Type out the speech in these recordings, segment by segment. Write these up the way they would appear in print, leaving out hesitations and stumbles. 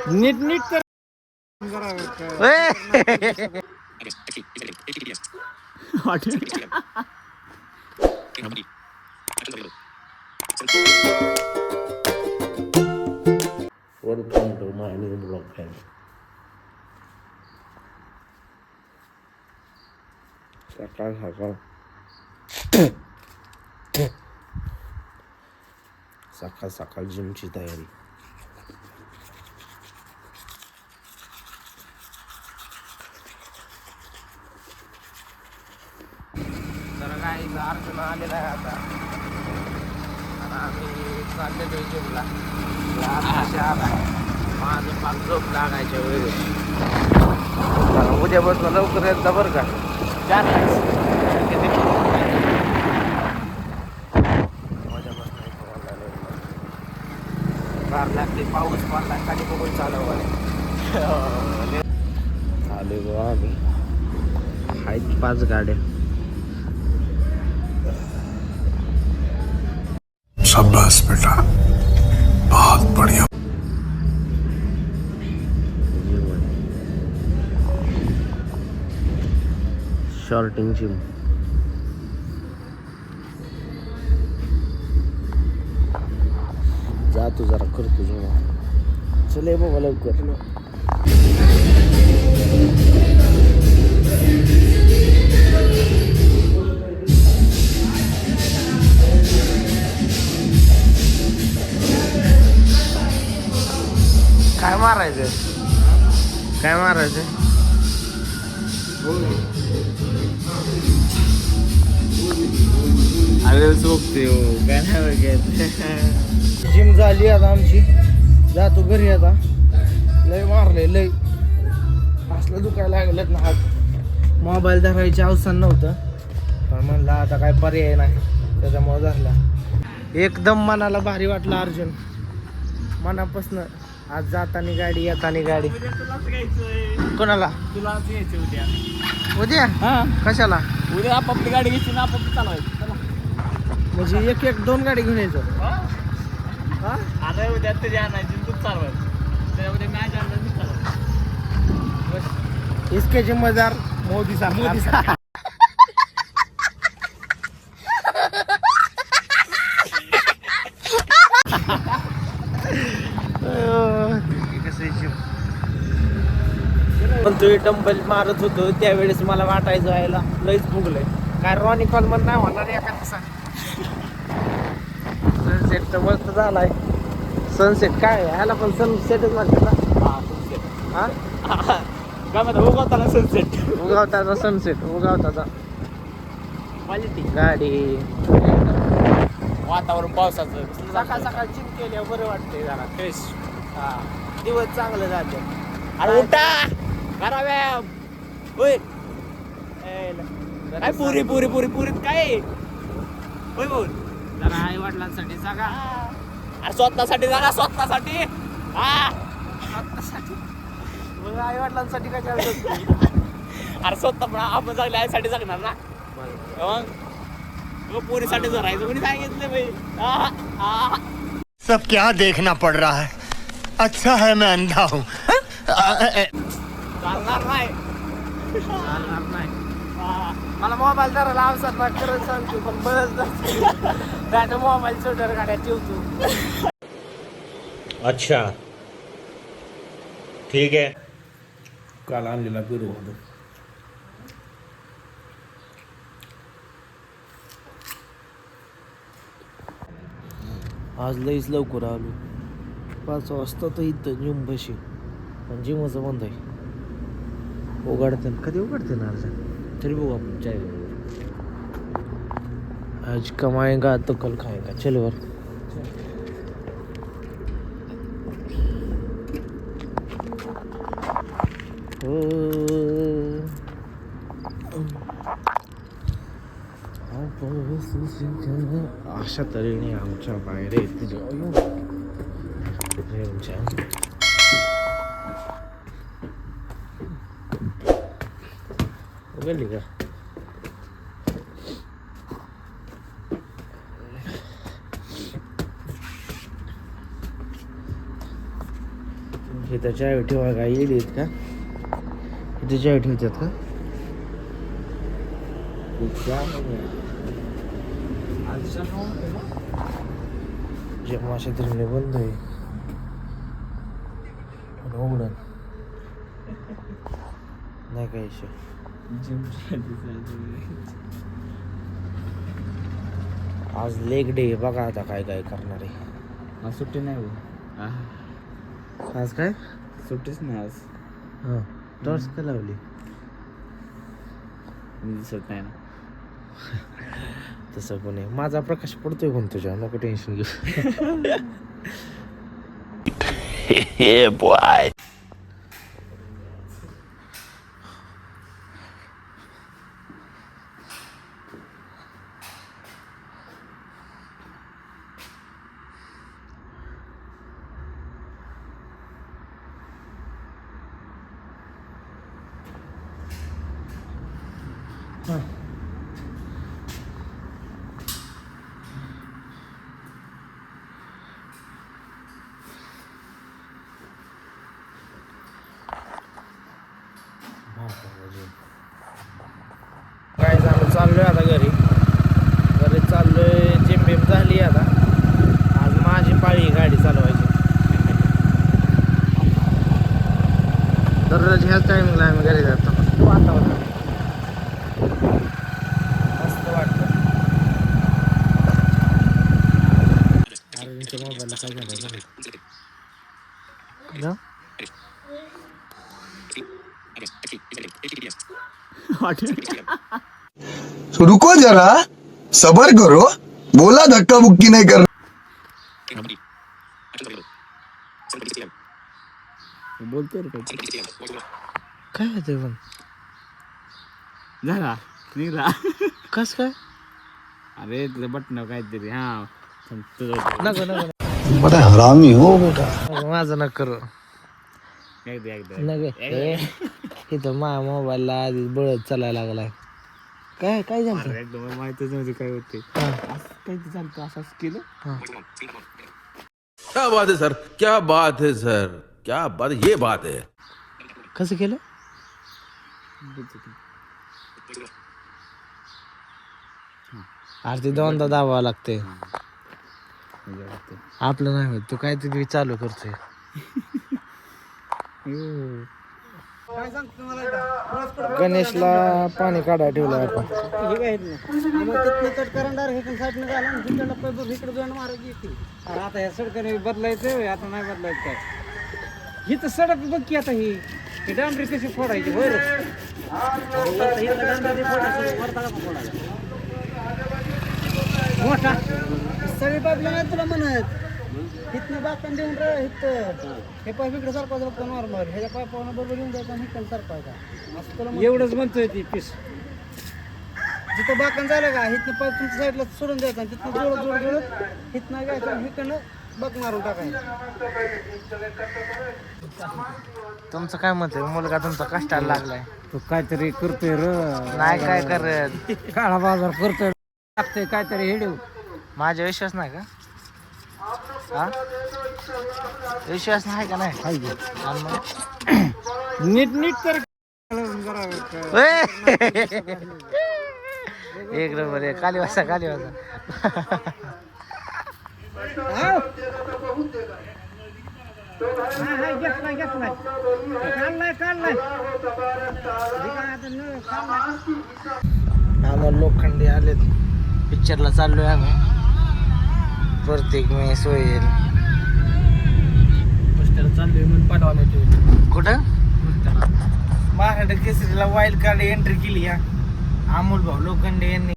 नीट नीट कर. Welcome to my new vlog channel. सकाळ सकाळ सकाळ सकाळ जिमची तयारी. तर काय अर्जुन आलेला आहे आता. आम्ही चाललेलो जिमला. आला माझं पाच झोप लागायच्या वेळेस. उद्यापासून लवकर येत बरं का. 4 किती कार लागते. पाऊस पडला खाली बघून चालवलं. आले गो आम्ही. आहेत 5 गाड्या. शाबाश बेटा, बहुत बढ़िया. शॉर्टिंग जिम. जातो जरा करतो जेव्हा. चले बाबा लवकर. काय मारायचं. काय मारायचं. अरे सोबते काय नाही बघायचं. जिम झाली आता आमची. जातो घरी आता. लय मारले लय. असलं दुखायला लागलं ना हात. मोबाईल धरायचे अवसान नव्हतं पण म्हणलं आता काय पर्याय नाही त्याच्यामुळे धरला. एकदम मनाला भारी वाटलं अर्जुन. मनापासून आज जातानी गाडी येतानी गाडी. कोणाला तुलाच यायचं उद्या. उद्या कशाला. उद्या आपापली गाडी घ्यायची ना आपापली चालवायची. म्हणजे एक 2 गाडी घेऊन यायचं. आता उद्या तुझी आणायची तूच चालवायचं. उद्या मॅच आणलं मी चालवायचं. इसके जिम्मेदार मोदी साहब. पण तुम्ही डंबल मारत होतो त्यावेळेस मला वाटायचं व्हायला लईच फुगलंय. काय रॉनी कॉलमन नाही होणार एका दिवसात. सनसेट तर मस्त झालाय. सनसेट काय ह्याला पण सनसेटच म्हणतात ना. काय म्हणतात उगवताना सनसेट. उगवताचा सनसेट. उगवताचा क्वालिटी गाडी. वातावरण पावसाचं. सकाळ सकाळ जिम केल्यावर बरं वाटतंय जरा फ्रेश. दिवस चांगलं जाते. अरे उठा करा व्यायाम. होय काय पुरी पुरी पुरी पुरीत काय होय बोल. जरा आई वडिलांसाठी जागा. अरे स्वतःसाठी जागा. स्वतःसाठी स्वतःसाठी. मग आई वडिलांसाठी काय करायचं. अरे स्वतः पण आपण जगले आईसाठी जगणार ना. मग पोरीसाठी जरायचं कोणी सांगितलं भाई. सब क्या देखना पड़ रहा है. अच्छा है मैं अंधा हूँ. चालणार नाही. चालणार नाही. मला मोबाईल धरायला आवश्यक करत सांगतो पण बरंच मोबाईल शोल्डर गाड्या ठेवतो. अच्छा ठीक है. काल आणलेला पेरू होता. आज लईच लवकर आलो. 5 वाजता तर इथं जिम बशी. पण जिमचं बंद आहे. उघडते कधी उघडते ना अर्ज. तरी बघू आपण चाय. आज कमाएगा तो कल खाएगा. चल वर. अशा तऱ्हेने आमच्या बाहेर येते उघडली का. इथं चाय ठेवा का येईल का इथे चाय ठेवतात का जेव्हा तरी बंद आहे उघडन नाही काय इशू आज लेग डे बघा आता काय काय करणार आहे सुट्टी नाही हो आज काय सुट्टीच नाही आज हां टॉर्च का लावली दिसत नाही ना तसं पण आहे माझा प्रकाश पडतोय पण तुझ्या नको टेन्शन घेऊ Yeah, boy. काय झालं चाललोय आता घरी चाललोय जिम बिम झाली आता आज माझी पाळी गाडी चालवायची दररोज ह्याच टायमिंगला आम्ही घरी जातो वातावरण मस्त वाटतं अरविंदच्या मोबाईलला काय झालं तो रुको जरा सबर करो बोला धक्का मुक्की नहीं कर बोलतोय रे काय होतंय पण झाला निघला कस काय अरे तुझं बटन काहीतरी हा नको बड़ा हरामी हो बेटा माझं नका करू एकदा नका इथं माझ्या मोबाईलला आधी बळद चालायला लागलाय काय काय झालं एकदम माहितच नव्हती काय होते असं काहीतरी चालतं असंच केलं क्या बात है सर क्या बात है सर क्या बात ये बात है कसं केलं आरती दोनदा दाबावं लागते आपलं नाही होत तू काहीतरी चालू करतोय गणेशला पाणी काढायला ठेवलं आपण आता ह्या सडकाने बदलायचं आता नाही बदलायचं काय ही तर सडक बघ की आता ही डांबरी कशी फोडायची होय रे मोठा सगळी पाईपला नाही तुला म्हणत इथनं बाकन देऊन हे पाईप इकडे सरकवायचं नॉर्मल ह्याच्या पाईपावर बरोबर येऊन जायचं आणि इकडे सरकवायचा असं तुला एवढंच म्हणतोय ती पीस जिथं बाकन झालं का इथनं पाईप तुमच्या साईडला सोडून द्यायचं आणि तिथनं जोडत इथनं घ्यायचं आणि इकडनं बक मारून टाकायचं तुमचं काय मत आहे मुलगा तुमचा कष्टाला लागलाय तो काहीतरी करतोय र नाही काय करत काळा बाजार करतोय लागतंय काहीतरी हेडू माझा विश्वास नाही का हा विश्वास नाही का नाही आणि मग नीट तर एक नंबर आहे काली वाजता आम्हाला लोखंडी आलेत पिक्चरला चाललोय आम्ही प्रत्येक मेस होईल चाललोय म्हणून पाठवायला कुठं महाराष्ट्र केसरीला वाईल्ड कार्ड एंट्री केली या अमोल भाऊ लोखंडे यांनी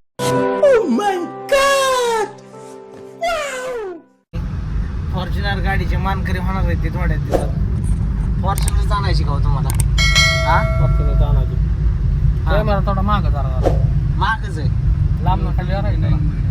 फॉर्च्युनर गाडीचे मानकरी होणार आहेत ते थोड्याच दिवसात फॉर्च्युनर जाणायची का हो तुम्हाला मला थोडा माग जरा महागच आहे लांब खाली राहील